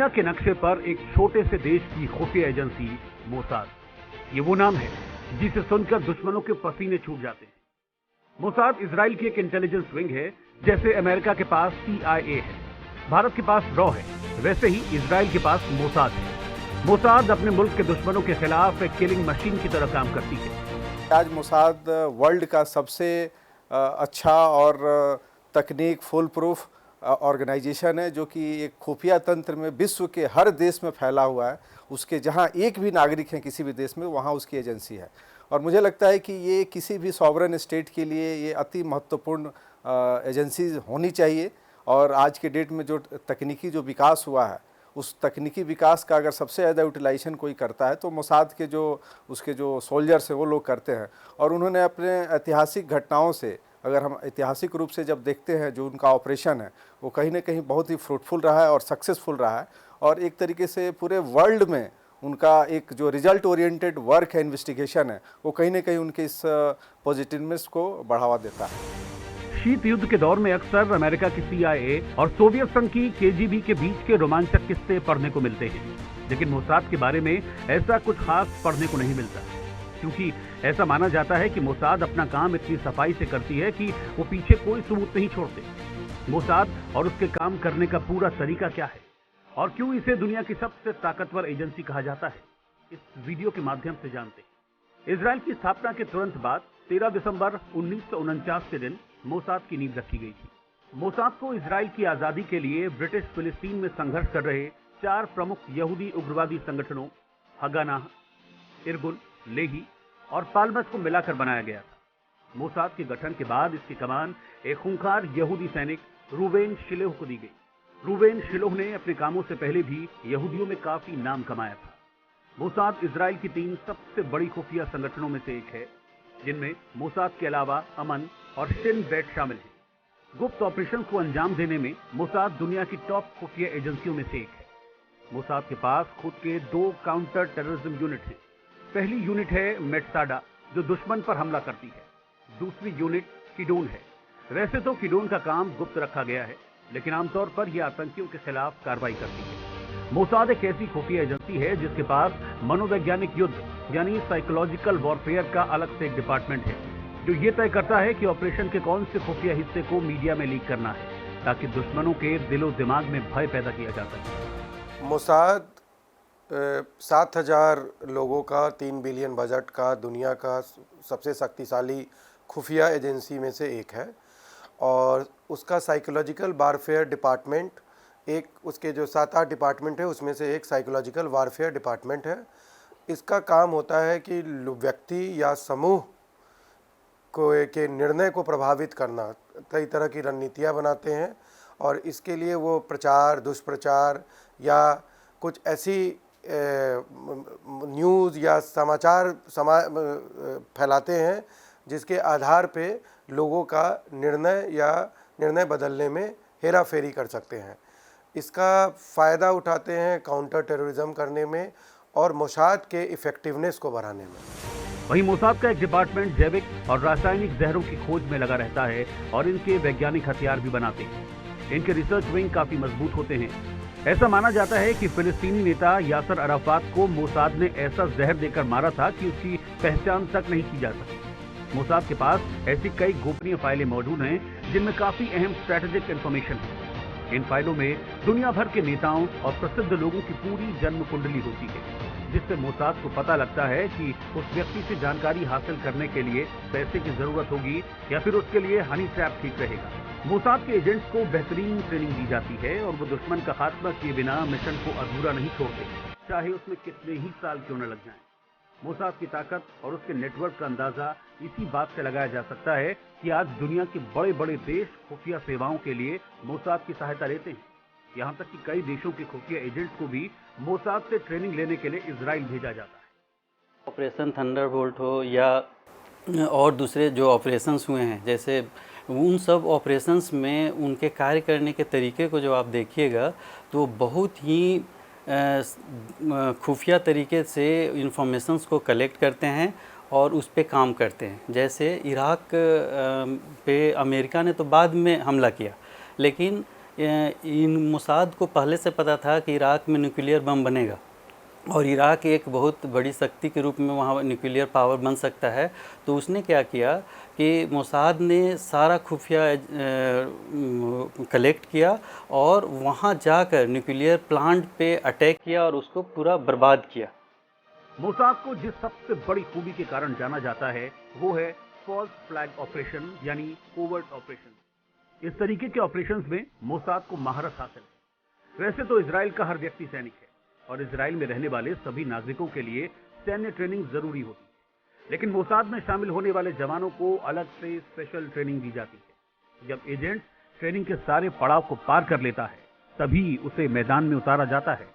के नक्शे पर एक छोटे से देश की खुफिया एजेंसी मोसाद, ये वो नाम है जिसे सुनकर दुश्मनों के पसीने छूट जाते हैं। मोसाद इजराइल की एक इंटेलिजेंस विंग है। जैसे अमेरिका के पास CIA है, भारत के पास रॉ है, वैसे ही इजराइल के पास मोसाद है। मोसाद अपने मुल्क के दुश्मनों के खिलाफ एक किलिंग मशीन की तरह काम करती है। आज मोसाद वर्ल्ड का सबसे अच्छा और तकनीक फुल प्रूफ ऑर्गेनाइजेशन है, जो कि एक खुफिया तंत्र में विश्व के हर देश में फैला हुआ है। उसके जहां एक भी नागरिक हैं किसी भी देश में, वहां उसकी एजेंसी है। और मुझे लगता है कि ये किसी भी सॉवरेन स्टेट के लिए ये अति महत्वपूर्ण एजेंसी होनी चाहिए। और आज के डेट में जो तकनीकी जो विकास हुआ है, उस तकनीकी विकास का अगर सबसे ज़्यादा यूटिलाइजेशन कोई करता है तो मोसाद के जो उसके जो सोल्जर्स हैं वो लोग करते हैं। और उन्होंने अपने ऐतिहासिक घटनाओं से, अगर हम ऐतिहासिक रूप से जब देखते हैं, जो उनका ऑपरेशन है वो कहीं ना कहीं बहुत ही फ्रूटफुल रहा है और सक्सेसफुल रहा है। और एक तरीके से पूरे वर्ल्ड में उनका एक जो रिजल्ट ओरिएंटेड वर्क है, इन्वेस्टिगेशन है, वो कहीं ना कहीं उनके इस पॉजिटिवनेस को बढ़ावा देता है। शीत युद्ध के दौर में अक्सर अमेरिका की CIA और सोवियत संघ की KGB के बीच के रोमांचक किस्से पढ़ने को मिलते हैं, लेकिन मोसाद के बारे में ऐसा कुछ खास पढ़ने को नहीं मिलता, क्योंकि ऐसा माना जाता है कि मोसाद अपना काम इतनी सफाई से करती है कि वो पीछे कोई सबूत नहीं छोड़ते। मोसाद और उसके काम करने का पूरा तरीका क्या है और क्यों इसे दुनिया की सबसे ताकतवर एजेंसी कहा जाता है, इस वीडियो के माध्यम से जानते हैं। इजराइल की स्थापना के तुरंत बाद 13 दिसंबर 1949 के दिन मोसाद की नींव रखी गई थी। मोसाद को इजराइल की आजादी के लिए ब्रिटिश फिलिस्तीन में संघर्ष कर रहे 4 प्रमुख यहूदी उग्रवादी संगठनों हगाना, इरगुन, लेही और पालमस को मिलाकर बनाया गया था। मोसाद के गठन के बाद इसकी कमान एक खूंखार यहूदी सैनिक रूबेन शिलोह को दी गई। रूबेन शिलोह ने अपने कामों से पहले भी यहूदियों में काफी नाम कमाया था। मोसाद इजराइल की 3 सबसे बड़ी खुफिया संगठनों में से एक है, जिनमें मोसाद के अलावा अमन और शिन बेट शामिल हैं। गुप्त ऑपरेशन को अंजाम देने में मोसाद दुनिया की टॉप खुफिया एजेंसियों में से एक है। मोसाद के पास खुद के 2 काउंटर टेररिज्म यूनिट हैं। पहली यूनिट है मेटसाडा, जो दुश्मन पर हमला करती है। दूसरी यूनिट किडोन है। वैसे तो किडोन का काम गुप्त रखा गया है, लेकिन आमतौर पर यह आतंकियों के खिलाफ कार्रवाई करती है। मोसाद एक ऐसी खुफिया एजेंसी है जिसके पास मनोवैज्ञानिक युद्ध यानी साइकोलॉजिकल वॉरफेयर का अलग से एक डिपार्टमेंट है, जो ये तय करता है कि ऑपरेशन के कौन से खुफिया हिस्से को मीडिया में लीक करना है, ताकि दुश्मनों के दिलो दिमाग में भय पैदा किया जा सके। मोसाद 7,000 लोगों का 3 बिलियन बजट का दुनिया का सबसे शक्तिशाली खुफिया एजेंसी में से एक है। और उसका साइकोलॉजिकल वारफेयर डिपार्टमेंट, एक उसके जो 7-8 डिपार्टमेंट है उसमें से एक साइकोलॉजिकल वारफेयर डिपार्टमेंट है। इसका काम होता है कि व्यक्ति या समूह को के निर्णय को प्रभावित करना, कई तरह की रणनीतियाँ बनाते हैं। और इसके लिए वो प्रचार, दुष्प्रचार या कुछ ऐसी न्यूज़ या समाचार फैलाते हैं जिसके आधार पे लोगों का निर्णय बदलने में हेरा फेरी कर सकते हैं। इसका फ़ायदा उठाते हैं काउंटर टेररिज्म करने में और मोसाद के इफ़ेक्टिवनेस को बढ़ाने में। वहीं मोसाद का एक डिपार्टमेंट जैविक और रासायनिक जहरों की खोज में लगा रहता है और इनके वैज्ञानिक हथियार भी बनाते हैं। इनके रिसर्च विंग काफी मजबूत होते हैं। ऐसा माना जाता है कि फिलिस्तीनी नेता यासर अराफात को मोसाद ने ऐसा जहर देकर मारा था कि उसकी पहचान तक नहीं की जा सकी। मोसाद के पास ऐसी कई गोपनीय फाइलें मौजूद हैं जिनमें काफी अहम स्ट्रेटेजिक इंफॉर्मेशन है। इन फाइलों में दुनिया भर के नेताओं और प्रसिद्ध लोगों की पूरी जन्म कुंडली होती है, जिससे मोसाद को पता लगता है कि उस व्यक्ति से जानकारी हासिल करने के लिए पैसे की जरूरत होगी या फिर उसके लिए हनी ट्रैप ठीक रहेगा। मोसाद के एजेंट्स को बेहतरीन ट्रेनिंग दी जाती है और वो दुश्मन का खात्मा किए बिना मिशन को अधूरा नहीं छोड़ते, चाहे उसमें कितने ही साल क्यों न लग जाएं। मोसाद की ताकत और उसके नेटवर्क का अंदाजा इसी बात से लगाया जा सकता है कि आज दुनिया के बड़े बड़े देश खुफिया सेवाओं के लिए मोसाद की सहायता लेते हैं। यहाँ तक कि कई देशों के खुफिया एजेंट्स को भी मोसाद से ट्रेनिंग लेने के लिए इजराइल भेजा जाता है। ऑपरेशन थंडरबोल्ट हो या और दूसरे जो ऑपरेशंस हुए हैं, जैसे उन सब ऑपरेशंस में उनके कार्य करने के तरीके को जो आप देखिएगा तो बहुत ही खुफिया तरीके से इंफॉर्मेशंस को कलेक्ट करते हैं और उस पे काम करते हैं। जैसे इराक पे अमेरिका ने तो बाद में हमला किया, लेकिन इन मोसाद को पहले से पता था कि इराक में न्यूक्लियर बम बनेगा और इराक एक बहुत बड़ी शक्ति के रूप में वहाँ न्यूक्लियर पावर बन सकता है। तो उसने क्या किया कि मोसाद ने सारा खुफिया कलेक्ट किया और वहाँ जाकर न्यूक्लियर प्लांट पे अटैक किया और उसको पूरा बर्बाद किया। मोसाद को जिस सबसे बड़ी खूबी के कारण जाना जाता है वो है फॉल्स फ्लैग ऑपरेशन यानी कोवर्ट ऑपरेशन। इस तरीके के ऑपरेशंस में मोसाद को महारत हासिल है। वैसे तो इजराइल का हर व्यक्ति सैनिक है और इजराइल में रहने वाले सभी नागरिकों के लिए सैन्य ट्रेनिंग जरूरी होती है, लेकिन मोसाद में शामिल होने वाले जवानों को अलग से स्पेशल ट्रेनिंग दी जाती है। जब एजेंट ट्रेनिंग के सारे पड़ाव को पार कर लेता है तभी उसे मैदान में उतारा जाता है।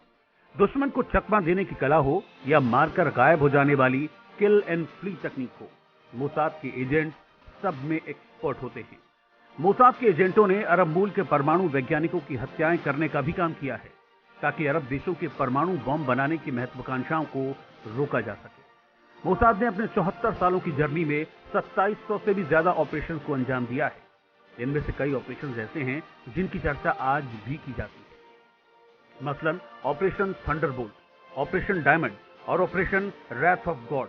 दुश्मन को चकमा देने की कला हो या मारकर गायब हो जाने वाली किल एंड फ्ली तकनीक हो, मोसाद के एजेंट सब में एक्सपर्ट होते हैं। मोसाद के एजेंटों ने अरब मूल के परमाणु वैज्ञानिकों की हत्याएं करने का भी काम किया है ताकि अरब देशों के परमाणु बम बनाने की महत्वाकांक्षाओं को रोका जा सके। मोसाद ने अपने 74 सालों की जर्नी में 2700 से भी ज्यादा ऑपरेशंस को अंजाम दिया है। इनमें से कई ऑपरेशंस ऐसे हैं जिनकी चर्चा आज भी की जाती है, मसलन ऑपरेशन थंडरबोल्ट, ऑपरेशन डायमंड और ऑपरेशन रैथ ऑफ गॉड।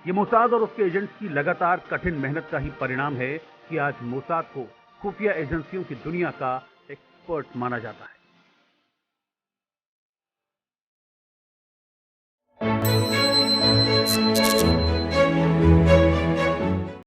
ये मोसाद और उसके एजेंट्स की लगातार कठिन मेहनत का ही परिणाम है कि आज मोसाद को खुफिया एजेंसियों की दुनिया का एक्सपर्ट माना जाता है।